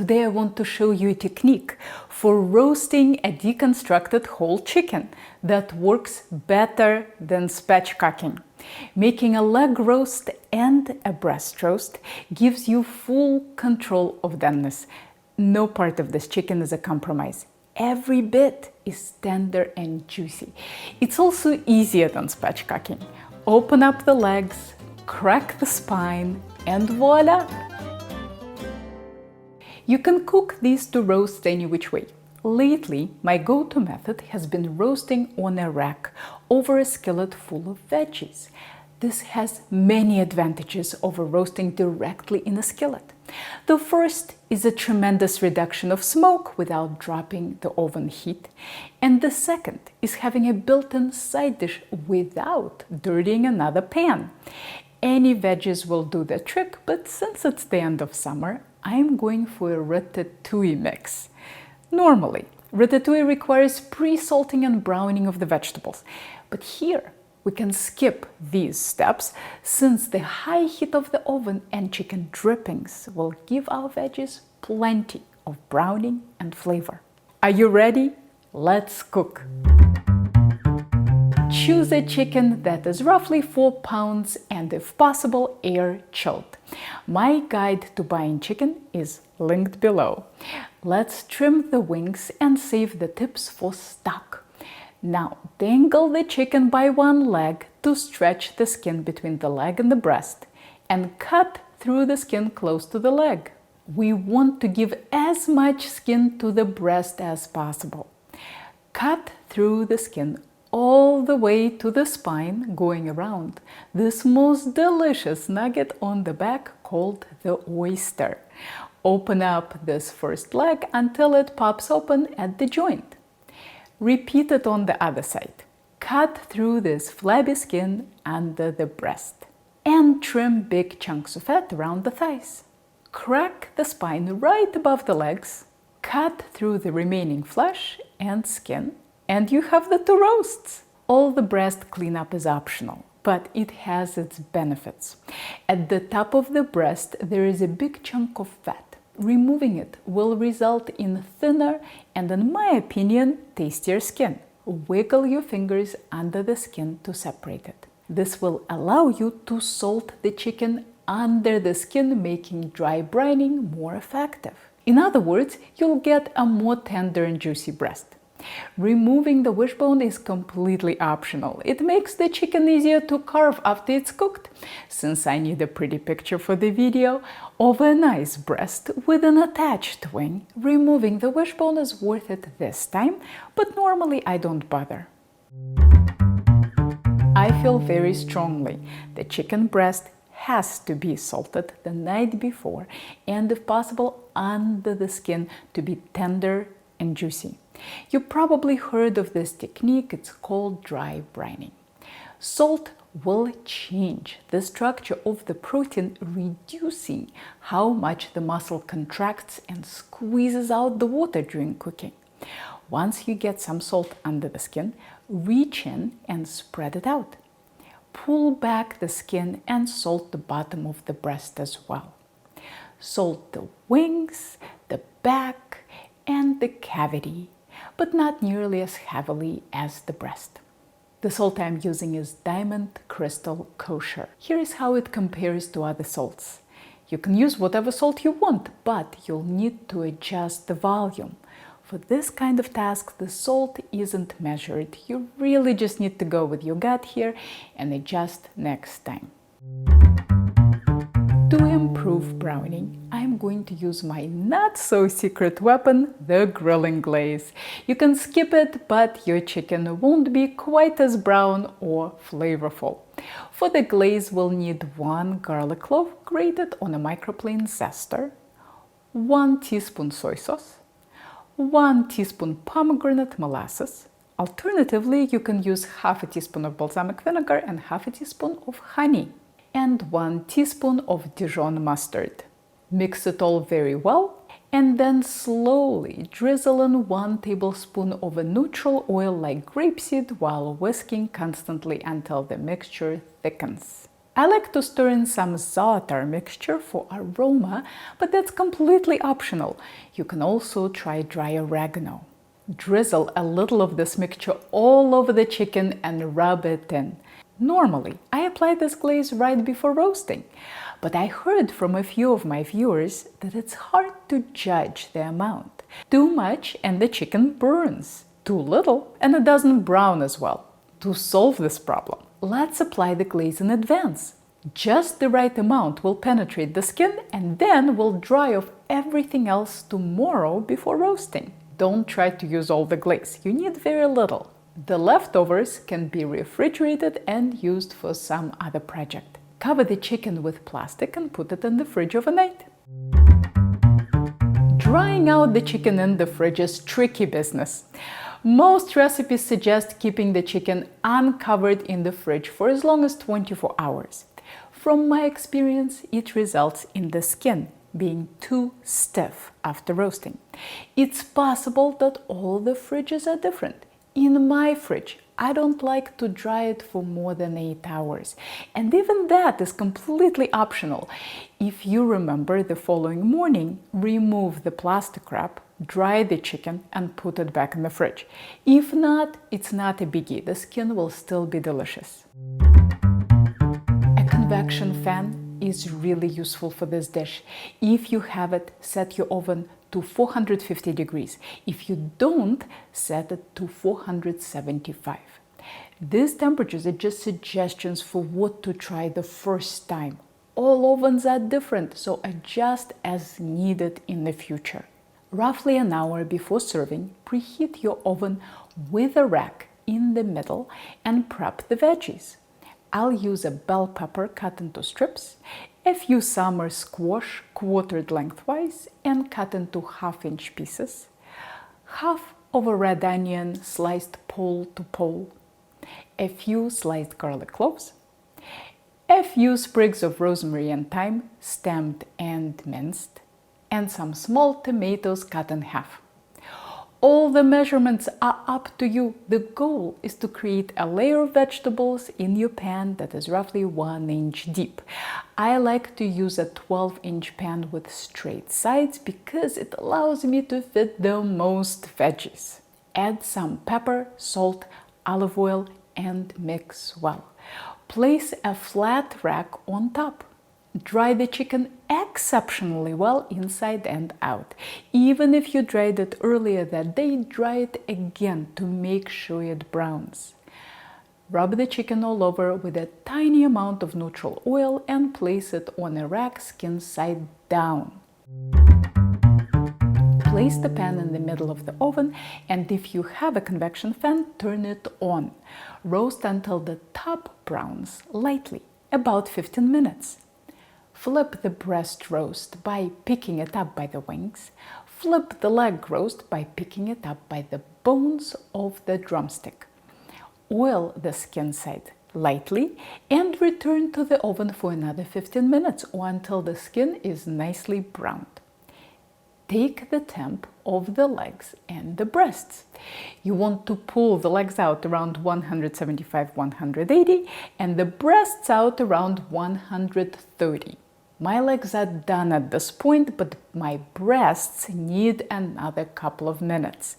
Today I want to show you a technique for roasting a deconstructed whole chicken that works better than spatchcocking. Making a leg roast and a breast roast gives you full control of doneness. No part of this chicken is a compromise. Every bit is tender and juicy. It's also easier than spatchcocking. Open up the legs, crack the spine, and voila! You can cook these to roast any which way. Lately, my go-to method has been roasting on a rack over a skillet full of veggies. This has many advantages over roasting directly in a skillet. The first is a tremendous reduction of smoke without dropping the oven heat. And the second is having a built-in side dish without dirtying another pan. Any veggies will do the trick, but since it's the end of summer, I'm going for a ratatouille mix. Normally, ratatouille requires pre-salting and browning of the vegetables, but here we can skip these steps since the high heat of the oven and chicken drippings will give our veggies plenty of browning and flavor. Are you ready? Let's cook! Choose a chicken that is roughly 4 pounds and, if possible, air-chilled. My guide to buying chicken is linked below. Let's trim the wings and save the tips for stock. Now, dangle the chicken by one leg to stretch the skin between the leg and the breast and cut through the skin close to the leg. We want to give as much skin to the breast as possible. Cut through the skin all the way to the spine, going around this most delicious nugget on the back called the oyster. Open up this first leg until it pops open at the joint. Repeat it on the other side. Cut through this flabby skin under the breast and trim big chunks of fat around the thighs. Crack the spine right above the legs, cut through the remaining flesh and skin, and you have the two roasts. All the breast cleanup is optional, but it has its benefits. At the top of the breast, there is a big chunk of fat. Removing it will result in thinner and, in my opinion, tastier skin. Wiggle your fingers under the skin to separate it. This will allow you to salt the chicken under the skin, making dry brining more effective. In other words, you'll get a more tender and juicy breast. Removing the wishbone is completely optional. It makes the chicken easier to carve after it's cooked. Since I need a pretty picture for the video of a nice breast with an attached wing, removing the wishbone is worth it this time, but normally I don't bother. I feel very strongly the chicken breast has to be salted the night before and, if possible, under the skin to be tender and juicy. You probably heard of this technique. It's called dry brining. Salt will change the structure of the protein, reducing how much the muscle contracts and squeezes out the water during cooking. Once you get some salt under the skin, reach in and spread it out. Pull back the skin and salt the bottom of the breast as well. Salt the wings, the back, and the cavity, but not nearly as heavily as the breast. The salt I'm using is Diamond Crystal Kosher. Here is how it compares to other salts. You can use whatever salt you want, but you'll need to adjust the volume. For this kind of task, the salt isn't measured. You really just need to go with your gut here and adjust next time. To improve browning, I'm going to use my not-so-secret weapon, the grilling glaze. You can skip it, but your chicken won't be quite as brown or flavorful. For the glaze, we'll need 1 garlic clove grated on a microplane zester, 1 teaspoon soy sauce, 1 teaspoon pomegranate molasses. Alternatively, you can use half a teaspoon of balsamic vinegar and half a teaspoon of honey, and 1 teaspoon of Dijon mustard. Mix it all very well and then slowly drizzle in 1 tablespoon of a neutral oil like grapeseed while whisking constantly until the mixture thickens. I like to stir in some za'atar mixture for aroma, but that's completely optional. You can also try dry oregano. Drizzle a little of this mixture all over the chicken and rub it in. Normally, I apply this glaze right before roasting, but I heard from a few of my viewers that it's hard to judge the amount. Too much and the chicken burns. Too little and it doesn't brown as well. To solve this problem, let's apply the glaze in advance. Just the right amount will penetrate the skin and then we'll dry off everything else tomorrow before roasting. Don't try to use all the glaze, you need very little. The leftovers can be refrigerated and used for some other project. Cover the chicken with plastic and put it in the fridge overnight. Drying out the chicken in the fridge is tricky business. Most recipes suggest keeping the chicken uncovered in the fridge for as long as 24 hours. From my experience, it results in the skin being too stiff after roasting. It's possible that all the fridges are different. In my fridge, I don't like to dry it for more than 8 hours, and even that is completely optional. If you remember the following morning, remove the plastic wrap, dry the chicken and put it back in the fridge. If not, it's not a biggie, the skin will still be delicious. A convection fan is really useful for this dish. If you have it, set your oven to 450 degrees. If you don't, set it to 475. These temperatures are just suggestions for what to try the first time. All ovens are different, so adjust as needed in the future. Roughly an hour before serving, preheat your oven with a rack in the middle and prep the veggies. I'll use a bell pepper cut into strips, a few summer squash quartered lengthwise and cut into half-inch pieces, half of a red onion sliced pole to pole, a few sliced garlic cloves, a few sprigs of rosemary and thyme stemmed and minced, and some small tomatoes cut in half. All the measurements are up to you. The goal is to create a layer of vegetables in your pan that is roughly 1 inch deep. I like to use a 12-inch pan with straight sides because it allows me to fit the most veggies. Add some pepper, salt, olive oil, and mix well. Place a flat rack on top. Dry the chicken exceptionally well inside and out. Even if you dried it earlier that day, dry it again to make sure it browns. Rub the chicken all over with a tiny amount of neutral oil and place it on a rack skin side down. Place the pan in the middle of the oven and if you have a convection fan, turn it on. Roast until the top browns lightly, about 15 minutes. Flip the breast roast by picking it up by the wings. Flip the leg roast by picking it up by the bones of the drumstick. Oil the skin side lightly and return to the oven for another 15 minutes or until the skin is nicely browned. Take the temp of the legs and the breasts. You want to pull the legs out around 175-180 and the breasts out around 130. My legs are done at this point, but my breasts need another couple of minutes.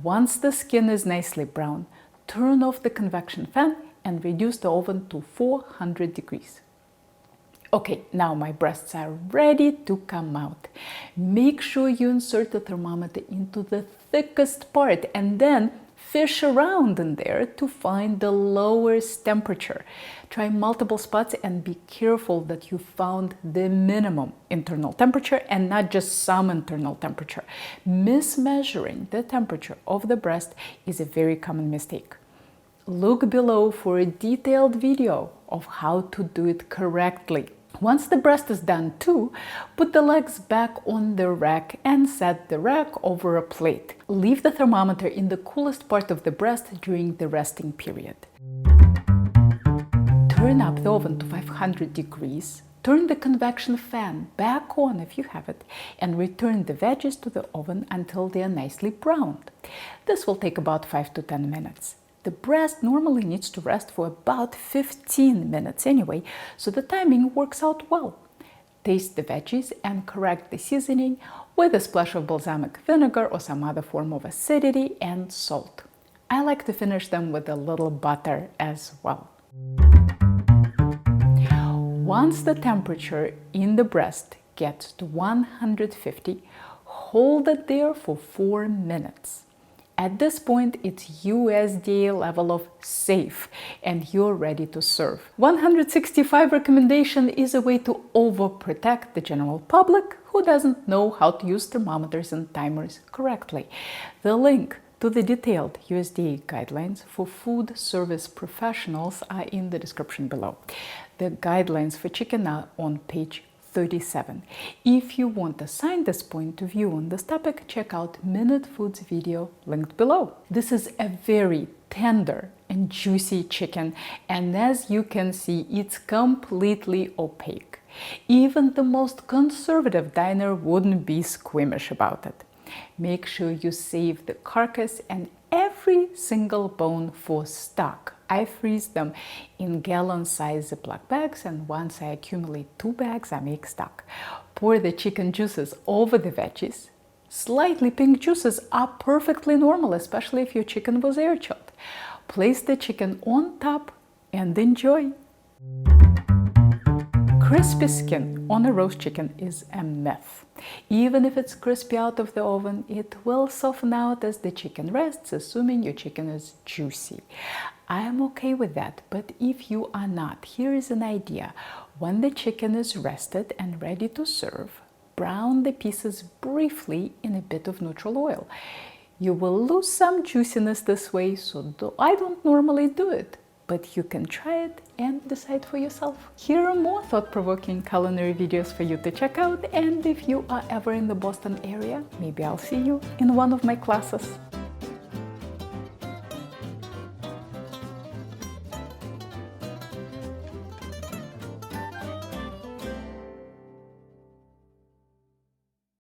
Once the skin is nicely brown, turn off the convection fan and reduce the oven to 400 degrees. Okay, now my breasts are ready to come out. Make sure you insert the thermometer into the thickest part and then fish around in there to find the lowest temperature. Try multiple spots and be careful that you found the minimum internal temperature and not just some internal temperature. Mismeasuring the temperature of the breast is a very common mistake. Look below for a detailed video of how to do it correctly. Once the breast is done too, put the legs back on the rack and set the rack over a plate. Leave the thermometer in the coolest part of the breast during the resting period. Turn up the oven to 500 degrees. Turn the convection fan back on if you have it and return the veggies to the oven until they are nicely browned. This will take about 5 to 10 minutes. The breast normally needs to rest for about 15 minutes anyway, so the timing works out well. Taste the veggies and correct the seasoning with a splash of balsamic vinegar or some other form of acidity and salt. I like to finish them with a little butter as well. Once the temperature in the breast gets to 150, hold it there for 4 minutes. At this point, it's USDA level of safe and you're ready to serve. 165 recommendation is a way to overprotect the general public who doesn't know how to use thermometers and timers correctly. The link to the detailed USDA guidelines for food service professionals are in the description below. The guidelines for chicken are on page 37. If you want a scientist point of view on this topic, check out Minute Foods video linked below. This is a very tender and juicy chicken, and as you can see, it's completely opaque. Even the most conservative diner wouldn't be squeamish about it. Make sure you save the carcass and every single bone for stock. I freeze them in gallon-sized Ziploc bags, and once I accumulate 2 bags, I make stock. Pour the chicken juices over the veggies. Slightly pink juices are perfectly normal, especially if your chicken was air-chilled. Place the chicken on top and enjoy. Crispy skin on a roast chicken is a myth. Even if it's crispy out of the oven, it will soften out as the chicken rests, assuming your chicken is juicy. I am okay with that, but if you are not, here is an idea. When the chicken is rested and ready to serve, brown the pieces briefly in a bit of neutral oil. You will lose some juiciness this way, so I don't normally do it. But you can try it and decide for yourself. Here are more thought-provoking culinary videos for you to check out, and if you are ever in the Boston area, maybe I'll see you in one of my classes.